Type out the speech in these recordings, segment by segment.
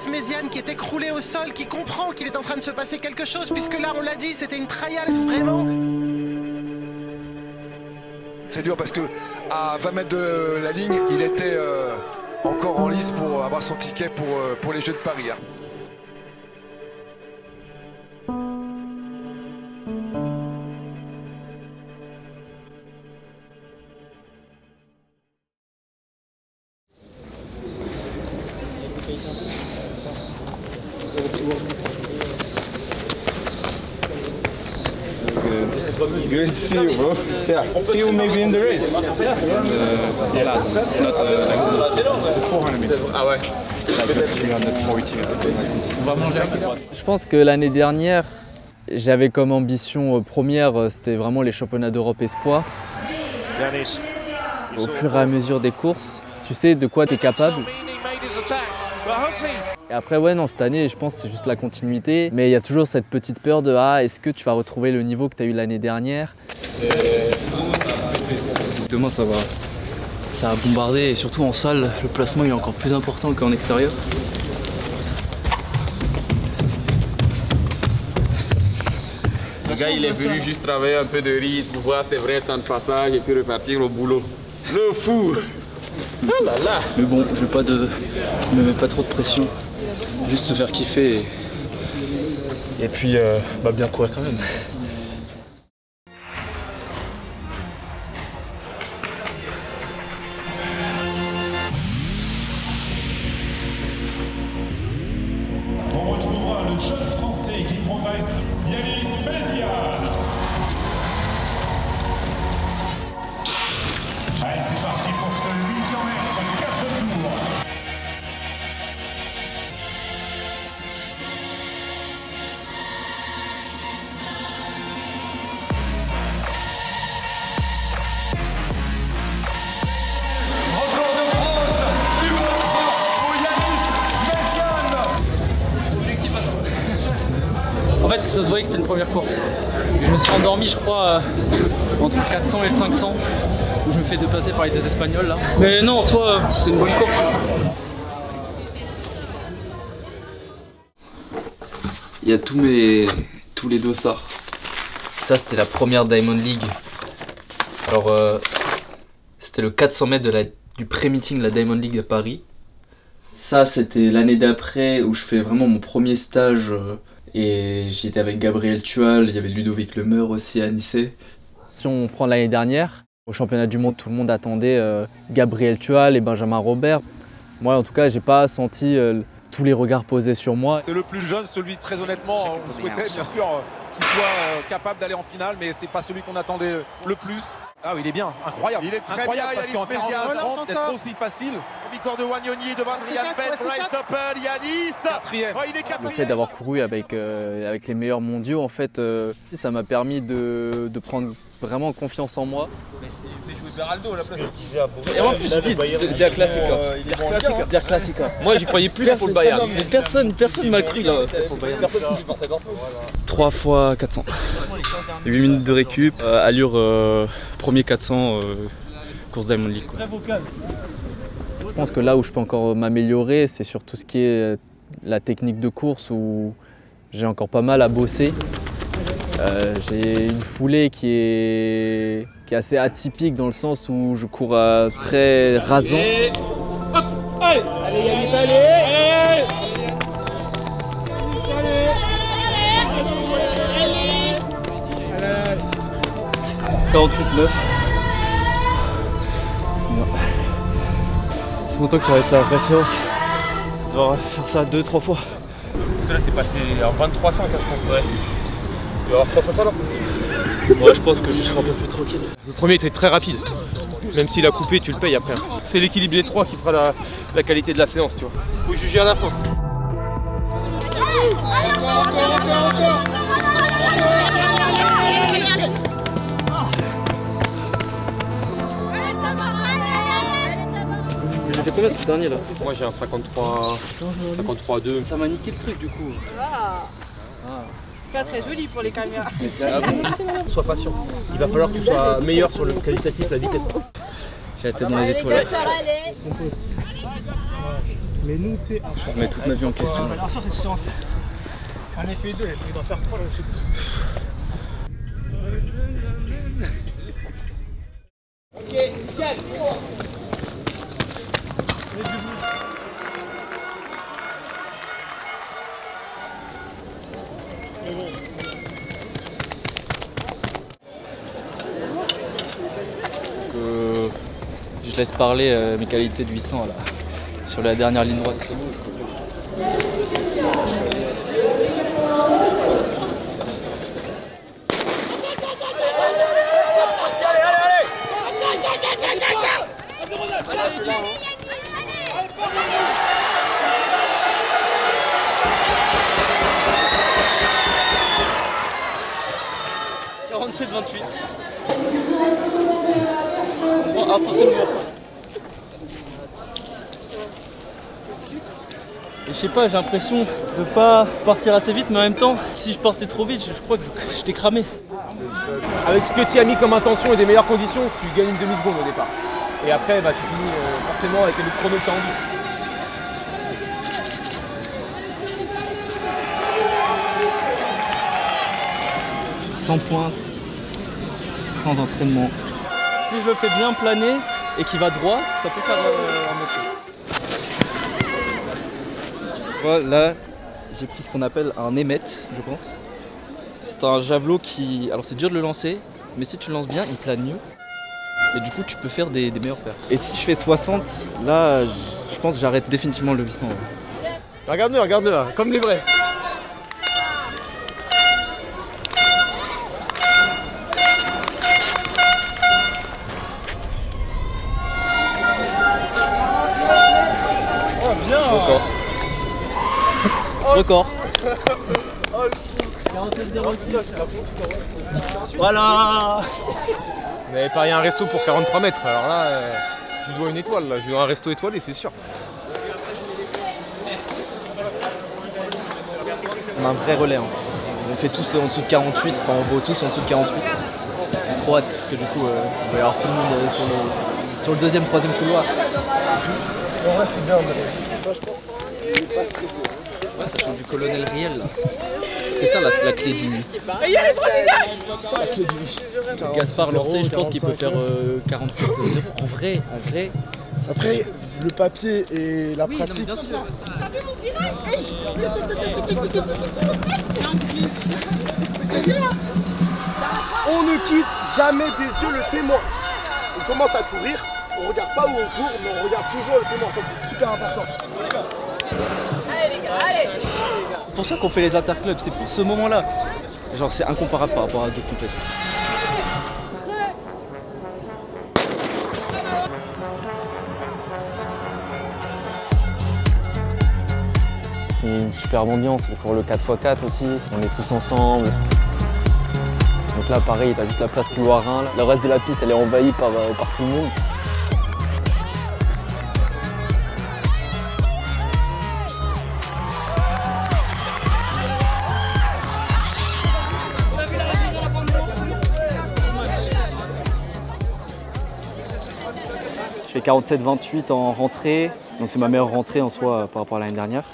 Méziane qui est écroulé au sol, qui comprend qu'il est en train de se passer quelque chose, puisque là, on l'a dit, c'était une trials, vraiment. C'est dur parce que à 20 mètres de la ligne, il était encore en lice pour avoir son ticket pour les Jeux de Paris. Hein. Good to see you, bro. Yeah, see you maybe in the race. It's flat. It's not like 400 meters. Ah ouais. Like 340. Je pense que l'année dernière, j'avais comme ambition première, c'était vraiment les championnats d'Europe espoir. Au fur et à mesure des courses, tu sais de quoi tu es capable. Et après, ouais, non, cette année, je pense que c'est juste la continuité. Mais il y a toujours cette petite peur de est-ce que tu vas retrouver le niveau que tu as eu l'année dernière? Demain, ça va bombarder et surtout en salle, le placement il est encore plus important qu'en extérieur. Le gars, il est venu juste travailler un peu de rythme pour voir ses vrais temps de passage et puis repartir au boulot. Le fou! Ah là là! Mais bon, je me mets pas trop de pression. Juste se faire kiffer et puis bien courir quand même. On retrouvera le jeune français qui progresse, Yanis Méziane. Allez, c'est parti pour ce 800 mètres, 4 tours. En fait, ça se voyait que c'était une première course. Je me suis endormi, je crois, entre le 400 et le 500, où je me fais dépasser par les deux Espagnols là. Mais non, en soi, c'est une bonne course. Il y a tous les dossards. Ça, c'était la première Diamond League. Alors, c'était le 400 mètres du pré-meeting de la Diamond League à Paris. Ça, c'était l'année d'après où je fais vraiment mon premier stage. Et j'y étais avec Gabriel Tual, il y avait Ludovic Lemeur aussi à Nice. Si on prend l'année dernière, au championnat du monde, tout le monde attendait Gabriel Tual et Benjamin Robert. Moi, en tout cas, j'ai pas senti tous les regards posés sur moi. C'est le plus jeune, celui très honnêtement, on souhaitait bien sûr qu'il soit capable d'aller en finale, mais c'est pas celui qu'on attendait le plus. Ah oui, il est bien, incroyable. Il est très incroyable bien, parce qu'en 40-30, d'être aussi facile. Victoire de Wagnoni devant Adrian Pence, Bryce Hopper, Yanis. Quatrième. Oh, il est quatrième. Le fait d'avoir couru avec les meilleurs mondiaux, en fait, ça m'a permis de prendre vraiment confiance en moi. Mais c'est joué Beraldo à la place. Et moi, je dis Der Klassiker. Der Klassiker. Moi, j'y croyais plus pour le Bayern. Mais personne m'a cru là. Personne qui supportait Dortmund. 3 fois 400. 8 minutes de récup, allure premier 400, course Diamond League. Quoi. Je pense que là où je peux encore m'améliorer, c'est sur tout ce qui est la technique de course où j'ai encore pas mal à bosser. J'ai une foulée qui est assez atypique dans le sens où je cours très rasant. Et... Hop, allez, allez Yannis, allez, 48,9. C'est longtemps que ça va être la vraie séance. Ça doit faire ça 2-3 fois. Parce que là, t'es passé en 23,5, je pense. Ouais. Tu vas avoir 3 fois ça là? Ouais, je pense que je serai un peu plus tranquille. Le premier était très rapide. Même s'il a coupé, tu le payes après. C'est l'équilibre des trois qui fera la qualité de la séance, tu vois. Faut juger à la fin. J'ai fait combien sur le dernier là? Moi j'ai un 53,2. Ça m'a niqué le truc du coup. C'est pas très joli pour les caméras. Ah bon? Sois patient. Il va falloir que tu sois meilleur sur le qualitatif, la vitesse. J'ai la tête dans les étoiles. Mais nous, tu sais. Je remets toute ma vie en question. Alors, sur cette séance, j'en ai fait 2, il doit faire 3 là aussi. Ok, nickel. Je laisse parler mes qualités de 800 là, sur la dernière ligne droite. « 47-28. Bon, un centième mort. Et je sais pas, j'ai l'impression de pas partir assez vite, mais en même temps, si je partais trop vite, je crois que je t'ai cramé. Avec ce que tu as mis comme intention et des meilleures conditions, tu gagnes une demi-seconde au départ. Et après, bah, tu finis forcément avec le chrono que tu as envie. Sans pointe, sans entraînement. Si je le fais bien planer et qu'il va droit, ça peut faire un motion. Voilà, j'ai pris ce qu'on appelle un émette, je pense. C'est un javelot qui... Alors c'est dur de le lancer, mais si tu le lances bien, il plane mieux. Et du coup, tu peux faire des meilleures perfs. Et si je fais 60, là, je pense que j'arrête définitivement le 800. Regarde-le là, comme les vrais. Oh bien. Record. Voilà. Vous avez parié un resto pour 43 mètres, alors là, je lui dois une étoile, là. Je lui dois un resto étoilé, c'est sûr. On a un vrai relais, hein. On fait tous en dessous de 48, enfin on vaut tous en dessous de 48. J'ai trop hâte parce que du coup, il va y avoir tout le monde sur le deuxième, troisième couloir. En vrai, c'est bien, mais franchement, il n'est pas stressé. Ouais, ça change du colonel réel là. C'est ça la clé du nid. Il y a les c'est ça la clé du nid. Gaspard lancé, je pense qu'il peut faire 47-0. En vrai. Après, le papier et la pratique. On ne quitte jamais des yeux le témoin. On commence à courir, on regarde pas où on court, mais on regarde toujours le témoin. Ça, c'est super important. Allez les gars, allez. C'est pour ça qu'on fait les interclubs, c'est pour ce moment-là. Genre, c'est incomparable par rapport à d'autres compètes. C'est une superbe ambiance pour le 4x4 aussi, on est tous ensemble. Donc là pareil, t'as juste la place couloir 1, là. Le reste de la piste elle est envahie par tout le monde. Je fais 47-28 en rentrée, donc c'est ma meilleure rentrée en soi par rapport à l'année dernière.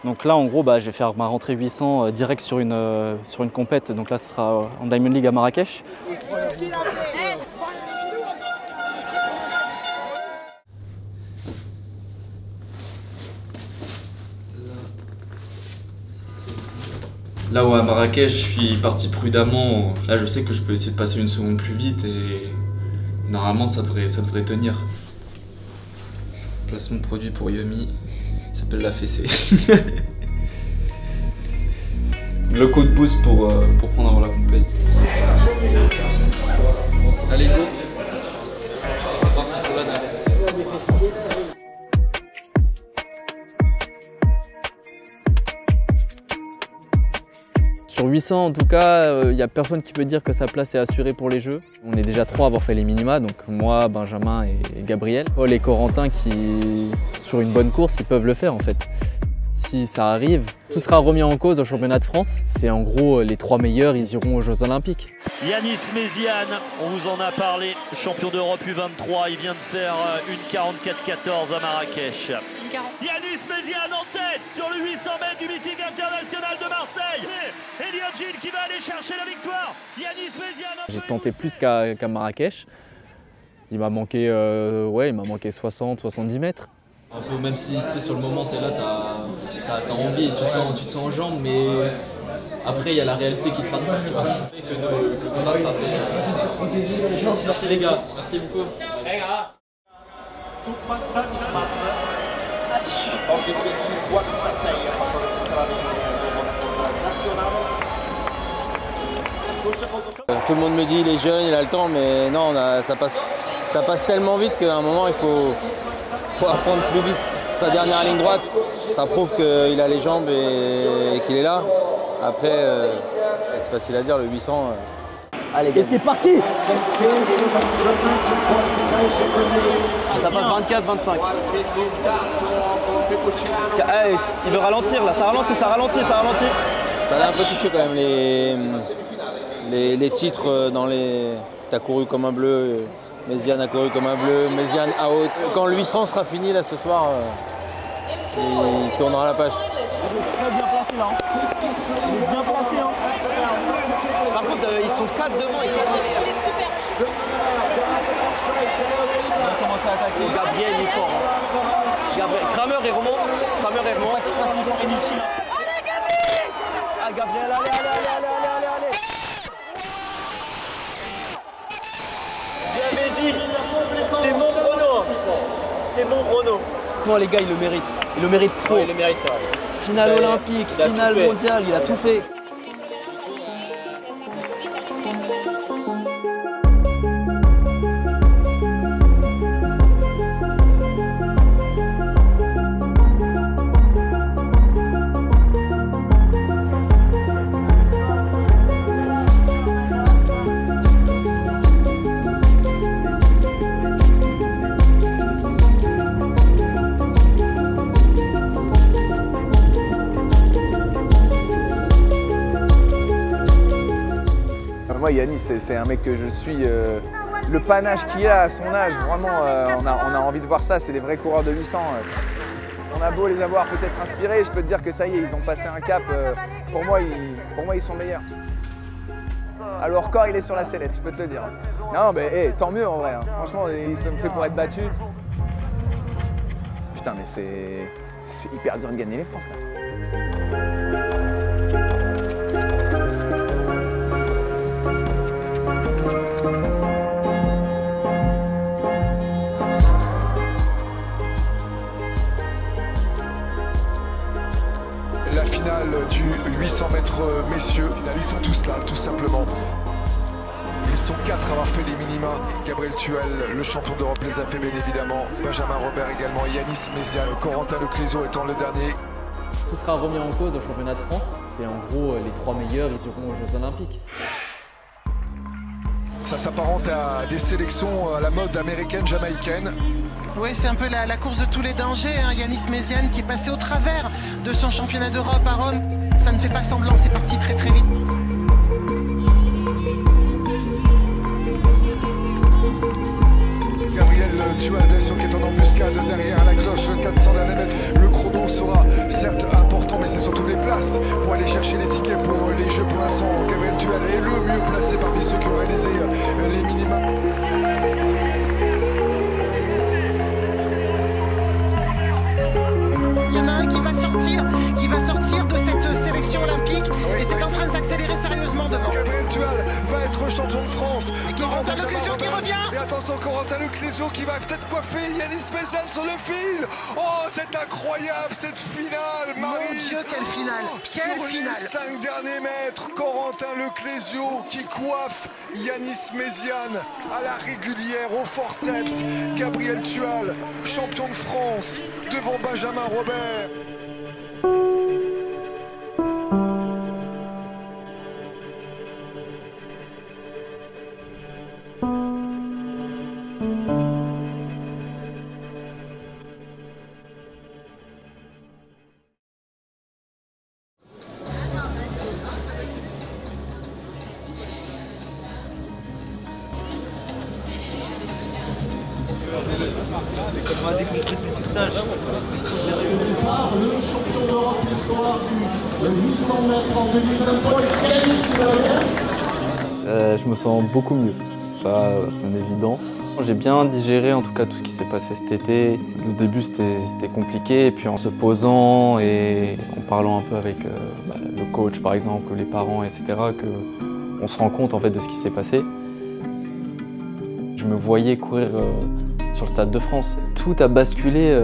Donc là en gros je vais faire ma rentrée 800 direct sur une compète, donc là ce sera en Diamond League à Marrakech. Là où à Marrakech je suis parti prudemment, là je sais que je peux essayer de passer une seconde plus vite et normalement ça devrait tenir. Placement de produit pour Yumi, il s'appelle la fessée. Le coup de boost pour prendre avant la compète. Allez go. C'est parti pour la navette. Sur 800 en tout cas, il n'y a personne qui peut dire que sa place est assurée pour les Jeux. On est déjà 3 à avoir fait les minima, donc moi, Benjamin et Gabriel. Paul et Corentin qui sont sur une bonne course, ils peuvent le faire en fait. Si ça arrive, tout sera remis en cause au championnat de France. C'est en gros les 3 meilleurs, ils iront aux Jeux Olympiques. Yanis Méziane, on vous en a parlé, champion d'Europe U23, il vient de faire une 44-14 à Marrakech. Yanis Méziane en tête sur le 800 mètres du meeting international de Marseille. C'est Elliot Gilles qui va aller chercher la victoire. Yanis Méziane. J'ai tenté plus qu'à Marrakech. Il m'a manqué, ouais, il m'a manqué 60-70 mètres. Un peu, même si sur le moment tu es là, t'as envie et tu te sens en jambes, mais après il y a la réalité qui te rattrape. Tu vois. Merci les gars, merci beaucoup. Tout le monde me dit il est jeune, il a le temps, mais non, ça passe tellement vite qu'à un moment il faut apprendre plus vite. Sa dernière ligne droite, ça prouve qu'il a les jambes et qu'il est là. Après, c'est facile à dire, le 800. Allez, et c'est parti. Ça passe 24-25. Hey, il veut ralentir là, ça ralentit. Ça l'a un peu touché quand même les titres dans les... T'as couru comme un bleu, Méziane a couru comme un bleu, Méziane out. Quand le 800 sera fini là ce soir, il tournera la page. Il est très bien placé là. Il est bien placé. Par contre, ils sont 4 devant. On va commencer à attaquer. Gabriel il est fort. Kramer il remonte. C'est inutile. Ah Gabriel, allez. Bien Mézi, c'est mon chrono. Non les gars, il le mérite. Il le mérite trop. Il le mérite, c'est vrai. Finale olympique, finale mondiale, il a tout fait. Moi, Yanis, c'est un mec que je suis. Le panache qu'il a à son âge, vraiment, on a envie de voir ça. C'est des vrais coureurs de 800. On a beau les avoir peut-être inspirés, je peux te dire que ça y est, ils ont passé un cap. Pour moi, ils sont meilleurs. Alors, corps, il est sur la sellette, je peux te le dire. Non, mais tant mieux en vrai. Hein. Franchement, ils sont faits pour être battus. Putain, mais c'est hyper dur de gagner les France là. La finale du 800 mètres messieurs, ils sont tous là, tout simplement. Ils sont 4 à avoir fait les minima. Gabriel Tual, le champion d'Europe, les a fait bien évidemment. Benjamin Robert également, Yanis Méziane, Corentin Leclézot étant le dernier. Tout sera remis en cause au championnat de France. C'est en gros les 3 meilleurs, ils iront aux Jeux Olympiques. Ça s'apparente à des sélections à la mode américaine, jamaïcaine. Oui, c'est un peu la course de tous les dangers. Hein. Yanis Méziane qui est passé au travers de son championnat d'Europe à Rome. Ça ne fait pas semblant, c'est parti très très vite. Gabriel Tual, blessure qui est en embuscade derrière la cloche, 400 derniers mètres. Le chrono sera certes important, mais c'est surtout des places pour aller chercher les tickets pour les Jeux. Pour l'instant, Gabriel Tual est le mieux placé parmi ceux qui ont réalisé les minima. Il y en a un qui va sortir de cette sélection olympique et c'est en train de s'accélérer sérieusement devant. Gabriel Tual va être champion de France. Corentin Leclézot qui revient. Et attention, Corentin Leclézot qui va peut-être coiffer Yanis Méziane sur le fil. Oh, c'est incroyable cette finale, Marie. Mon Dieu, quelle finale. Sur les 5 derniers mètres, Corentin Leclézot qui coiffe Yanis Méziane à la régulière, au forceps. Gabriel Tual, champion de France, devant Benjamin Robert. On va décompresser du stage. C'est trop sérieux. Le champion d'Europe histoire du 800 mètres en 2023, Yanis. Je me sens beaucoup mieux, ça c'est une évidence. J'ai bien digéré en tout cas tout ce qui s'est passé cet été. Au début c'était compliqué et puis en se posant et en parlant un peu avec le coach par exemple, ou les parents, etc., on se rend compte en fait de ce qui s'est passé. Je me voyais courir sur le Stade de France. Tout a basculé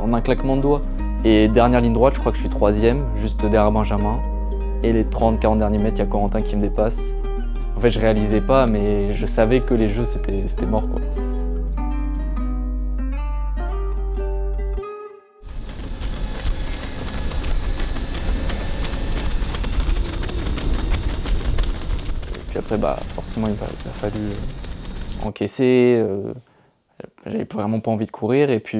en un claquement de doigts. Et dernière ligne droite, je crois que je suis 3e, juste derrière Benjamin. Et les 30-40 derniers mètres, il y a Corentin qui me dépasse. En fait, je réalisais pas, mais je savais que les jeux, c'était mort, quoi. Et puis après, forcément, il a fallu encaisser. J'avais vraiment pas envie de courir. Et puis,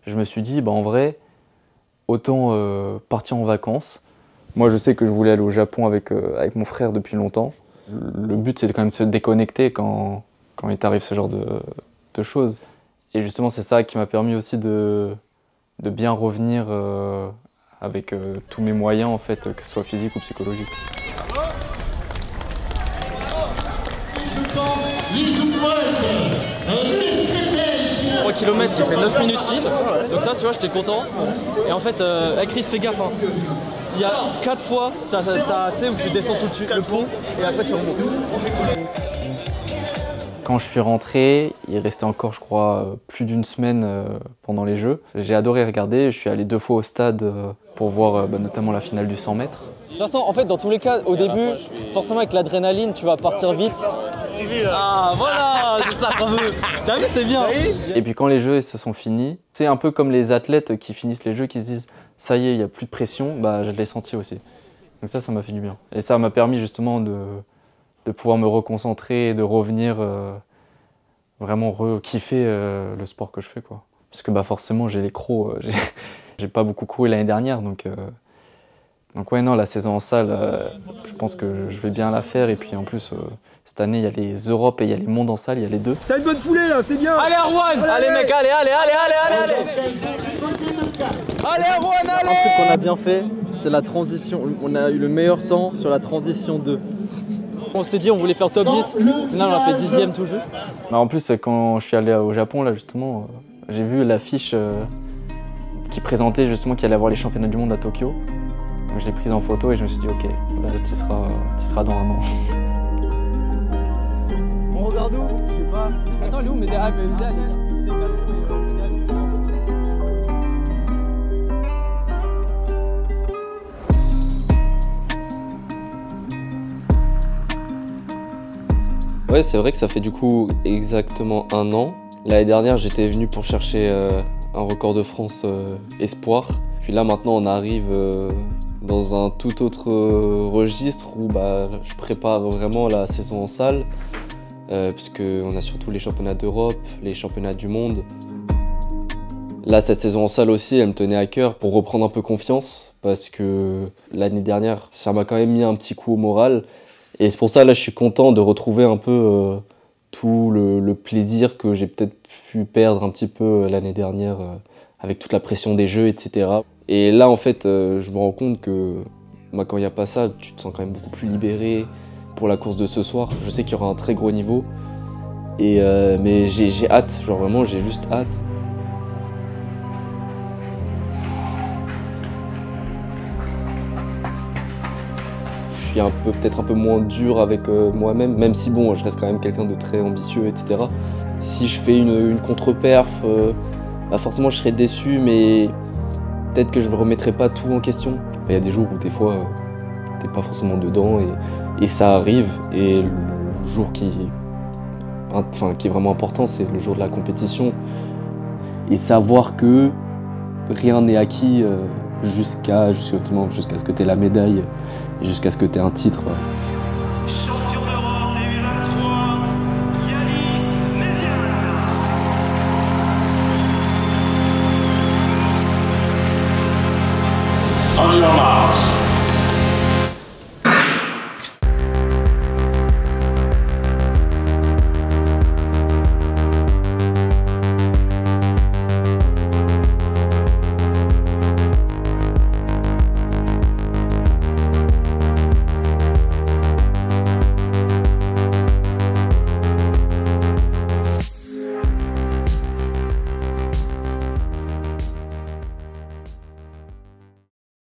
je me suis dit, en vrai, autant partir en vacances. Moi, je sais que je voulais aller au Japon avec mon frère depuis longtemps. Le but, c'est quand même de se déconnecter quand il t'arrive ce genre de choses. Et justement, c'est ça qui m'a permis aussi de bien revenir avec tous mes moyens, en fait, que ce soit physique ou psychologique. 3 km, j'ai fait 9 minutes pile, donc ça tu vois j'étais content. Et en fait, Chris fais gaffe, hein. Il y a 4 fois tu sais, où tu descends sous le pont et après tu remontes. Quand je suis rentré, il restait encore je crois plus d'une semaine pendant les Jeux. J'ai adoré regarder, je suis allé 2 fois au stade pour voir notamment la finale du 100 mètres. De toute façon, en fait, dans tous les cas, au début, forcément avec l'adrénaline, tu vas partir vite. Ah voilà, c'est ça qu'on veut. T'as vu, c'est bien. Et puis quand les Jeux se sont finis, c'est un peu comme les athlètes qui finissent les Jeux, qui se disent ça y est, il n'y a plus de pression, je l'ai senti aussi. Donc ça m'a fait du bien. Et ça m'a permis justement de pouvoir me reconcentrer et de revenir vraiment kiffer le sport que je fais, quoi. Parce que forcément j'ai les crocs, j'ai pas beaucoup couru l'année dernière, donc ouais, non, la saison en salle, je pense que je vais bien la faire. Et puis en plus, cette année, il y a les Europes et il y a les mondes en salle, il y a les deux. T'as une bonne foulée là, c'est bien. Allez Erwan, allez mec, allez. Allez Erwan, allez. Un truc qu'on a bien fait, c'est la transition. On a eu le meilleur temps sur la transition 2. On s'est dit on voulait faire top 10, là on a fait 10e tout juste. En plus, quand je suis allé au Japon, là justement, j'ai vu l'affiche qui présentait justement qu'il allait avoir les championnats du monde à Tokyo. Donc je l'ai prise en photo et je me suis dit ok, là tu seras dans un an. On regarde où? Je sais pas. Attends, elle est où Médéa? Ouais, c'est vrai que ça fait du coup exactement un an. L'année dernière, j'étais venu pour chercher un record de France espoir. Puis là maintenant, on arrive dans un tout autre registre où je prépare vraiment la saison en salle, puisqu'on a surtout les championnats d'Europe, les championnats du monde. Là, cette saison en salle aussi, elle me tenait à cœur pour reprendre un peu confiance, parce que l'année dernière, ça m'a quand même mis un petit coup au moral. Et c'est pour ça, là, je suis content de retrouver un peu tout le plaisir que j'ai peut-être pu perdre un petit peu l'année dernière avec toute la pression des Jeux, etc. Et là, en fait, je me rends compte que quand il n'y a pas ça, tu te sens quand même beaucoup plus libéré pour la course de ce soir. Je sais qu'il y aura un très gros niveau, mais j'ai hâte, genre vraiment, j'ai juste hâte. Je suis peut-être un peu moins dur avec moi-même, même si bon, je reste quand même quelqu'un de très ambitieux, etc. Si je fais une contre-perf, forcément je serai déçu, mais peut-être que je ne me remettrai pas tout en question. Il y a des jours où des fois, t'es pas forcément dedans et ça arrive. Et le jour qui est vraiment important, c'est le jour de la compétition. Et savoir que rien n'est acquis jusqu'à ce que tu aies la médaille et jusqu'à ce que tu aies un titre.